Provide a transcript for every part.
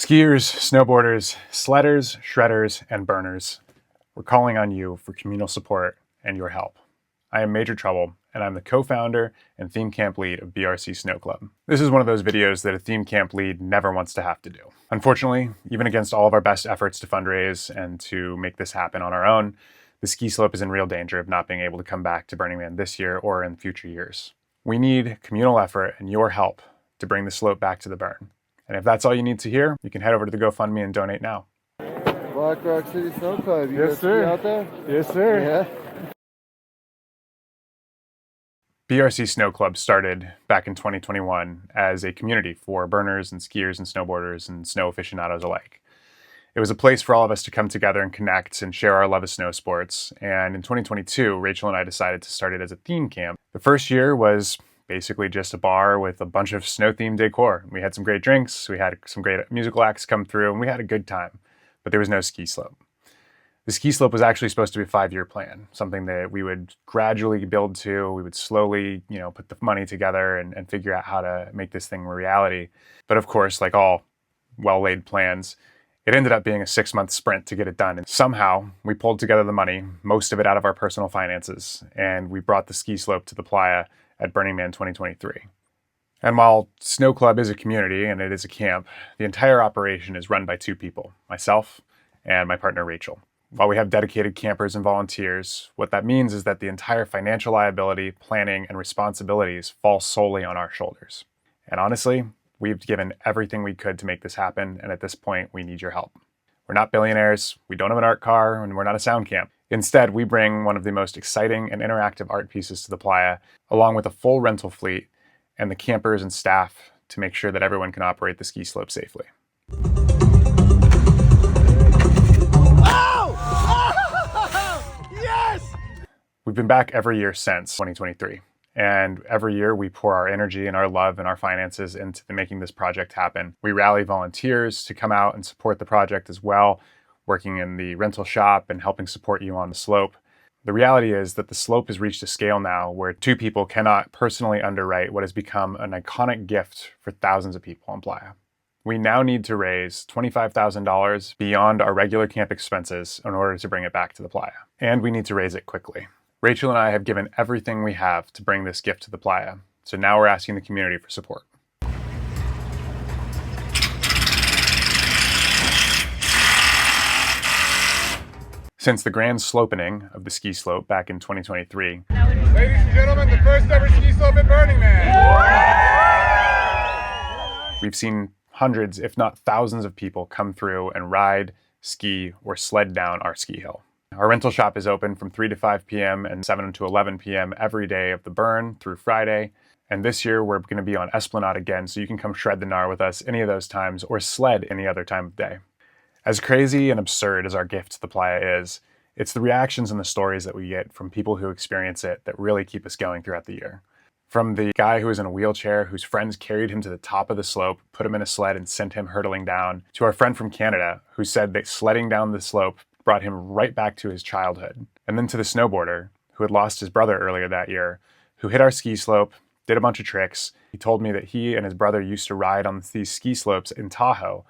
Skiers, snowboarders, sledders, shredders, and burners, we're calling on you for communal support and your help. I am Major Trouble, and I'm the co-founder and theme camp lead of BRC Snow Club. This is one of those videos that a theme camp lead never wants to have to do. Unfortunately, even against all of our best efforts to fundraise and to make this happen on our own, the ski slope is in real danger of not being able to come back to Burning Man this year or in future years. We need communal effort and your help to bring the slope back to the burn. And if that's all you need to hear, you can head over to the GoFundMe and donate now. Black Rock City Snow Club. You Yes, sir. Out there? Yes, sir. Yeah. BRC Snow Club started back in 2021 as a community for burners and skiers and snowboarders and snow aficionados alike. It was a place for all of us to come together and connect and share our love of snow sports. And in 2022, Rachel and I decided to start it as a theme camp. The first year was basically just a bar with a bunch of snow-themed decor. We had some great drinks, we had some great musical acts come through, and we had a good time. But there was no ski slope. The ski slope was actually supposed to be a 5-year plan, something that we would gradually build to. We would slowly, put the money together and figure out how to make this thing a reality. But of course, like all well-laid plans, it ended up being a 6-month sprint to get it done. And somehow we pulled together the money, most of it out of our personal finances, and we brought the ski slope to the playa at Burning Man 2023. And while Snow Club is a community and it is a camp, the entire operation is run by 2 people, myself and my partner Rachel. While we have dedicated campers and volunteers, what that means is that the entire financial liability, planning, and responsibilities fall solely on our shoulders. And honestly, we've given everything we could to make this happen, and at this point, we need your help. We're not billionaires, we don't have an art car, and we're not a sound camp. Instead, we bring one of the most exciting and interactive art pieces to the playa, along with a full rental fleet and the campers and staff to make sure that everyone can operate the ski slope safely. Yes! We've been back every year since 2023. And every year we pour our energy and our love and our finances into making this project happen. We rally volunteers to come out and support the project as well, working in the rental shop and helping support you on the slope. The reality is that the slope has reached a scale now where 2 people cannot personally underwrite what has become an iconic gift for thousands of people on Playa. We now need to raise $25,000 beyond our regular camp expenses in order to bring it back to the Playa. And we need to raise it quickly. Rachel and I have given everything we have to bring this gift to the Playa, so now we're asking the community for support. Since the grand slopening of the ski slope back in 2023, Ladies and gentlemen, the first ever ski slope at Burning Man. we've seen hundreds, if not thousands of people come through and ride, ski, or sled down our ski hill. Our rental shop is open from 3 to 5 p.m. and 7 to 11 p.m. every day of the burn through Friday. And this year we're going to be on Esplanade again, so you can come shred the gnar with us any of those times or sled any other time of day. As crazy and absurd as our gift to the playa is, it's the reactions and the stories that we get from people who experience it that really keep us going throughout the year. From the guy who was in a wheelchair, whose friends carried him to the top of the slope, put him in a sled and sent him hurtling down, to our friend from Canada who said that sledding down the slope brought him right back to his childhood. And then to the snowboarder who had lost his brother earlier that year, who hit our ski slope, did a bunch of tricks. He told me that he and his brother used to ride on these ski slopes in Tahoe,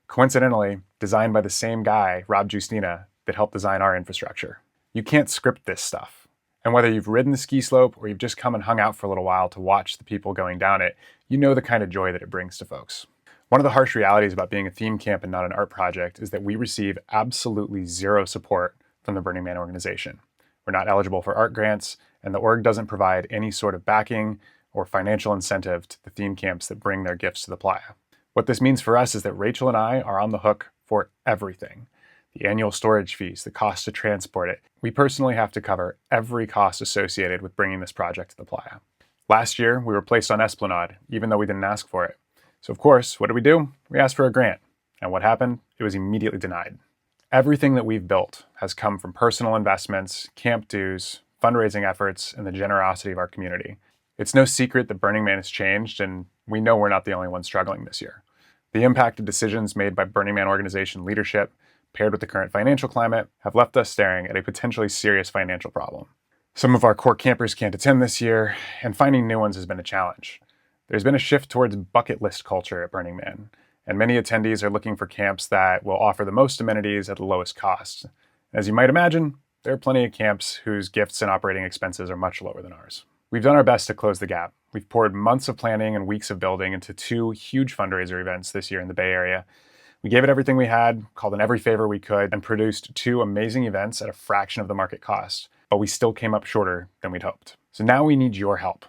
coincidentally designed by the same guy, Rob Justina, that helped design our infrastructure. You can't script this stuff. And whether you've ridden the ski slope or you've just come and hung out for a little while to watch the people going down it, you know the kind of joy that it brings to folks. One of the harsh realities about being a theme camp and not an art project is that we receive absolutely zero support from the Burning Man organization. We're not eligible for art grants, and the org doesn't provide any sort of backing or financial incentive to the theme camps that bring their gifts to the playa. What this means for us is that Rachel and I are on the hook for everything. The annual storage fees, the cost to transport it. We personally have to cover every cost associated with bringing this project to the playa. Last year, we were placed on Esplanade, even though we didn't ask for it. So of course, what do? We asked for a grant. And what happened? It was immediately denied. Everything that we've built has come from personal investments, camp dues, fundraising efforts, and the generosity of our community. It's no secret that Burning Man has changed, and we know we're not the only ones struggling this year. The impact of decisions made by Burning Man organization leadership, paired with the current financial climate, have left us staring at a potentially serious financial problem. Some of our core campers can't attend this year, and finding new ones has been a challenge. There's been a shift towards bucket list culture at Burning Man, and many attendees are looking for camps that will offer the most amenities at the lowest cost. As you might imagine, there are plenty of camps whose gifts and operating expenses are much lower than ours. We've done our best to close the gap. We've poured months of planning and weeks of building into 2 huge fundraiser events this year in the Bay Area. We gave it everything we had, called in every favor we could, and produced 2 amazing events at a fraction of the market cost. But we still came up shorter than we'd hoped. So now we need your help.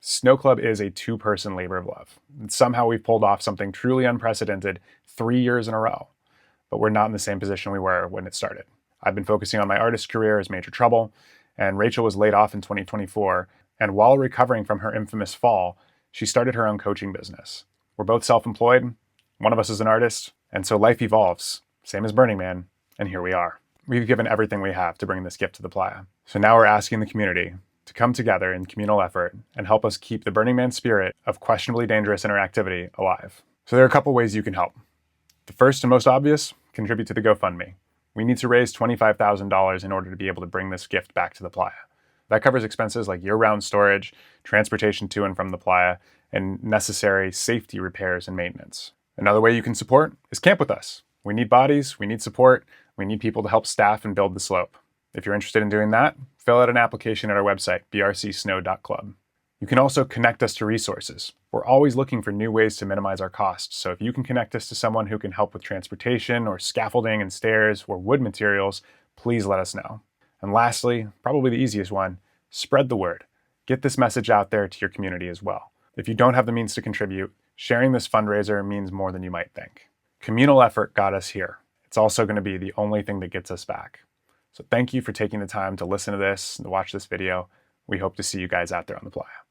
Snow Club is a 2-person labor of love. And somehow we've pulled off something truly unprecedented 3 years in a row. But we're not in the same position we were when it started. I've been focusing on my artist career as major trouble, and Rachel was laid off in 2024. And while recovering from her infamous fall, she started her own coaching business. We're both self-employed. One of us is an artist. And so life evolves, same as Burning Man, and here we are. We've given everything we have to bring this gift to the playa. So now we're asking the community to come together in communal effort and help us keep the Burning Man spirit of questionably dangerous interactivity alive. So there are a couple ways you can help. The first and most obvious, contribute to the GoFundMe. We need to raise $25,000 in order to be able to bring this gift back to the playa. That covers expenses like year-round storage, transportation to and from the playa, and necessary safety repairs and maintenance. Another way you can support is camp with us. We need bodies, we need support, we need people to help staff and build the slope. If you're interested in doing that, fill out an application at our website, brcsnow.club. You can also connect us to resources. We're always looking for new ways to minimize our costs, so if you can connect us to someone who can help with transportation or scaffolding and stairs or wood materials, please let us know. And lastly, probably the easiest one, spread the word. Get this message out there to your community as well. If you don't have the means to contribute, sharing this fundraiser means more than you might think. Communal effort got us here. It's also going to be the only thing that gets us back. So thank you for taking the time to listen to this and to watch this video. We hope to see you guys out there on the playa.